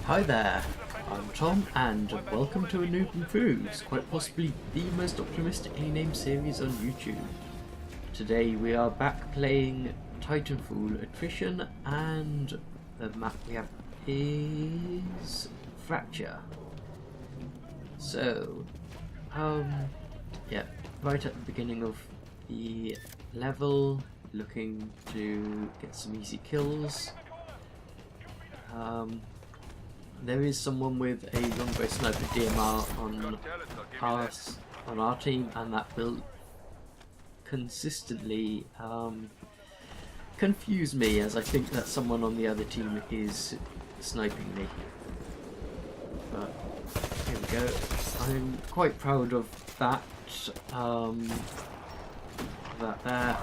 Hi there, I'm Tom and welcome to a Newb Improves, quite possibly the most optimistically named series on YouTube. Today we are back playing Titanfall Attrition and the map we have is Fracture. So, yeah, right at the beginning of the level, looking to get some easy kills. There is someone with a longbow sniper DMR on our team, and that will consistently confuse me, as I think that someone on the other team is sniping me. But here we go. I'm quite proud of that. That there.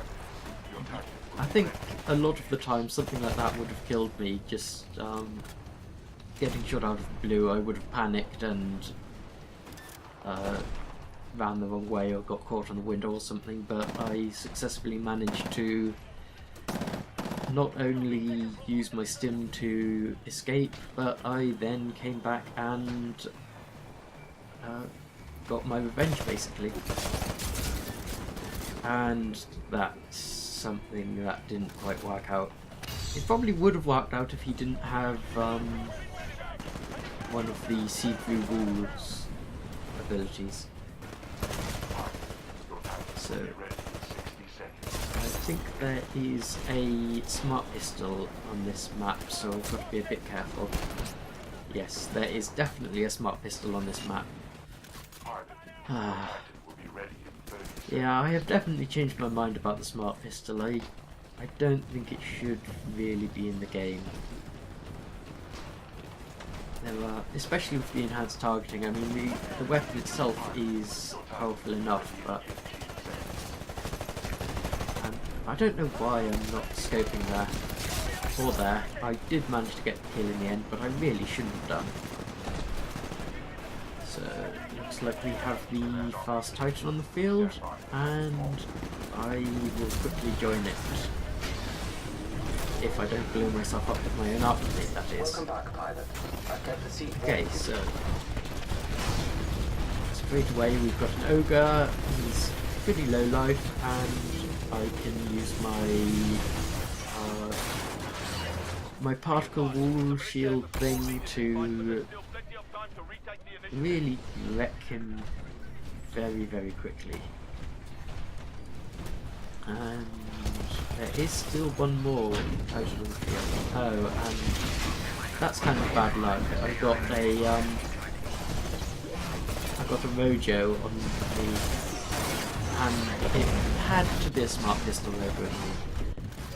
I think a lot of the time something like that would have killed me. Just getting shot out of the blue, I would have panicked and ran the wrong way or got caught on the window or something, but I successfully managed to not only use my stim to escape, but I then came back and got my revenge basically. And that's something that didn't quite work out. It probably would have worked out if he didn't have one of the see-through walls abilities. So I think there is a smart pistol on this map, so I've got to be a bit careful. Yes, there is definitely a smart pistol on this map. Yeah, I have definitely changed my mind about the smart pistol. I don't think it should really be in the game. There are, especially with the enhanced targeting. I mean, the weapon itself is powerful enough, but I don't know why I'm not scoping there or there. I did manage to get the kill in the end, but I really shouldn't have done. So looks like we have the fast Titan on the field, and I will quickly join it. If I don't blow myself up with my own artillery, that is. Okay, so straight away we've got an ogre. He's pretty low life, and I can use my particle wall shield thing to really wreck him very, very quickly. And there is still one more out on the field. Oh, and that's kind of bad luck. I got a Mojo on me, and it had to be a smart pistol over me.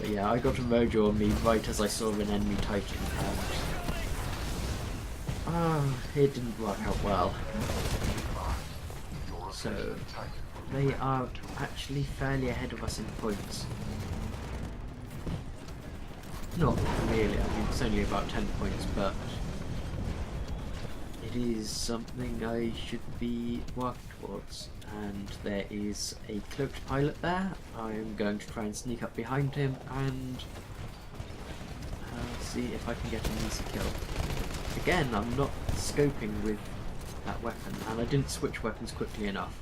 But yeah, I got a Mojo on me right as I saw an enemy Titan, and it didn't work out well. So they are actually fairly ahead of us in points. Not really, I mean it's only about 10 points, but it is something I should be working towards. And there is a cloaked pilot there. I am going to try and sneak up behind him and see if I can get an easy kill. Again, I'm not scoping with that weapon, and I didn't switch weapons quickly enough.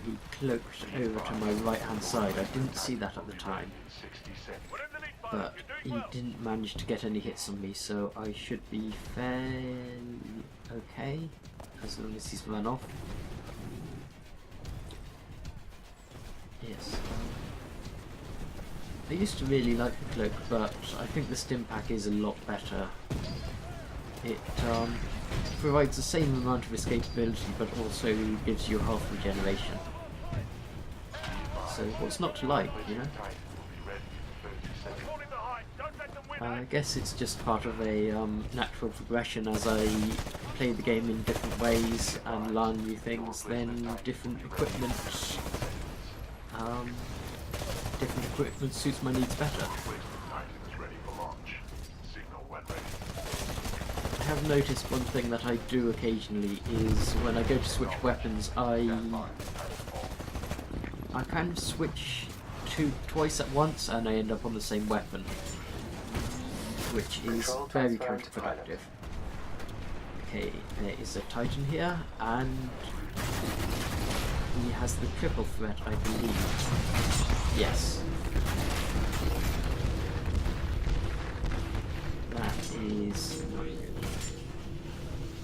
He cloaked over to my right hand side. I didn't see that at the time, but he didn't manage to get any hits on me, so I should be fairly okay as long as he's run off. Yes, I used to really like the cloak, but I think the stim pack is a lot better. It provides the same amount of escapability, but also gives you health regeneration. So what's not to like, you know? I guess it's just part of a natural progression as I play the game in different ways and learn new things. Then different equipment suits my needs better. I have noticed one thing that I do occasionally is when I go to switch weapons, I kind of switch twice at once and I end up on the same weapon. which is very counterproductive. Okay, there is a Titan here, and he has the triple threat, I believe. Yes. That is not good.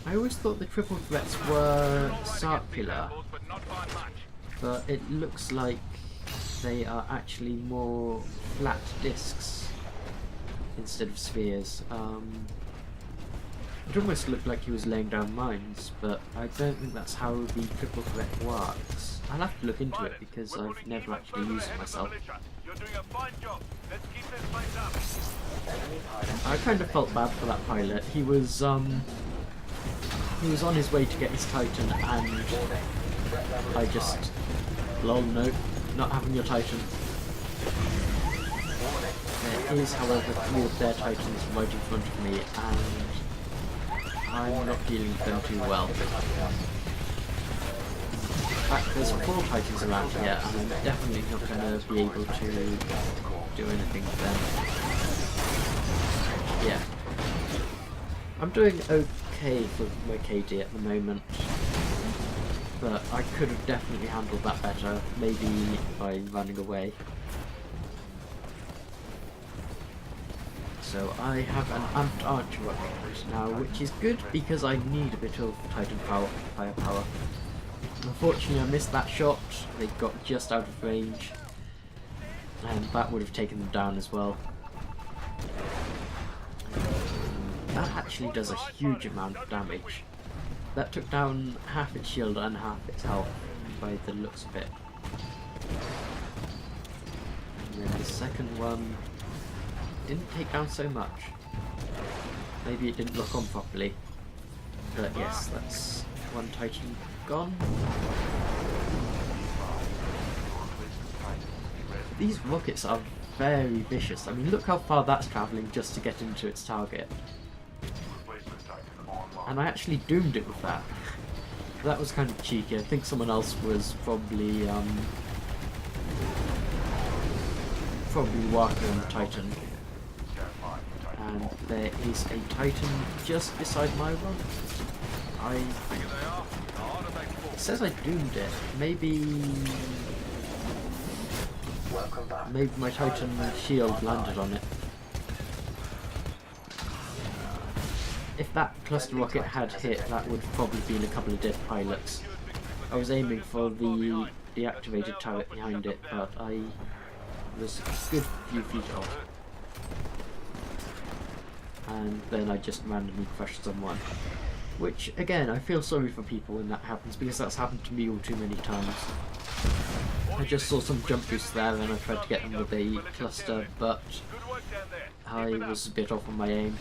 I always thought the triple threats were circular, but it looks like they are actually more flat discs instead of spheres. It almost looked like he was laying down mines, but I don't think that's how the triple threat works. I'll have to look into it because I've never actually used it myself. I kind of felt bad for that pilot. He was on his way to get his Titan, and I just, lol, no, not having your Titan. There is, however, 3 of their Titans right in front of me, and I'm not dealing with them too well. In fact, there's 4 Titans around here, and I'm definitely not going to be able to do anything with them. Yeah. I'm doing okay for my KD at the moment, but I could have definitely handled that better, maybe by running away. So I have an amped archer rocket now, which is good because I need a bit of Titan firepower. Unfortunately, I missed that shot. They got just out of range, and that would have taken them down as well. That actually does a huge amount of damage. That took down half its shield and half its health by the looks of it. And then the second one didn't take down so much. Maybe it didn't lock on properly. But yes, that's one Titan gone. These rockets are very vicious. I mean, look how far that's travelling just to get into its target. And I actually doomed it with that. That was kind of cheeky. I think someone else was probably working on the Titan. And there is a Titan just beside my one. It says I doomed it. Maybe my Titan shield landed on it. If that cluster rocket had hit, that would have probably been a couple of dead pilots. I was aiming for the deactivated turret behind it, but I was a good few feet off. And then I just randomly crushed someone. Which, again, I feel sorry for people when that happens, because that's happened to me all too many times. I just saw some jump boosts there and I tried to get them with a cluster, but I was a bit off on my aim.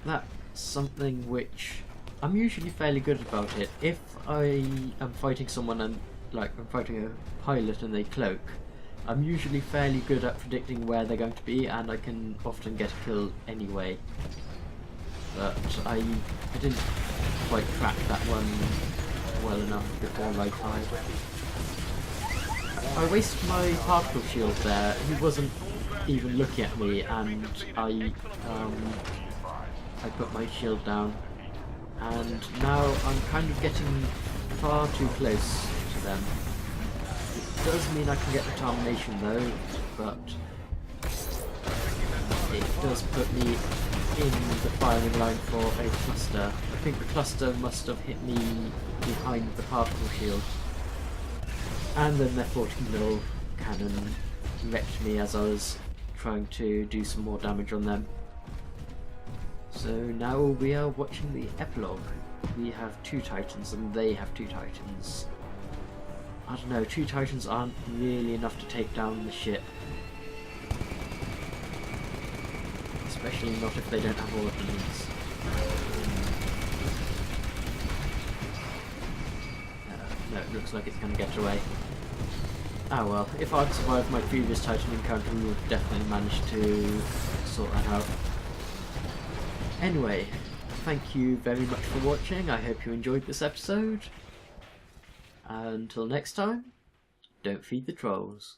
That's something which I'm usually fairly good about it. If I am fighting someone and, like, I'm fighting a pilot and they cloak, I'm usually fairly good at predicting where they're going to be, and I can often get a kill anyway. But I didn't quite crack that one well enough before I fired. I wasted my particle shield there. He wasn't even looking at me, and I put my shield down. And now I'm kind of getting far too close to them. It does mean I can get the termination though, but it does put me in the firing line for a cluster. I think the cluster must have hit me behind the particle shield. And then their 40mm cannon wrecked me as I was trying to do some more damage on them. So now we are watching the epilogue. We have 2 Titans and they have 2 Titans. I don't know, 2 Titans aren't really enough to take down the ship. Especially not if they don't have ordnance. No, it looks like it's going to get away. Ah well, if I'd survived my previous Titan encounter, we would have definitely managed to sort that out. Anyway, thank you very much for watching. I hope you enjoyed this episode. Until next time, don't feed the trolls.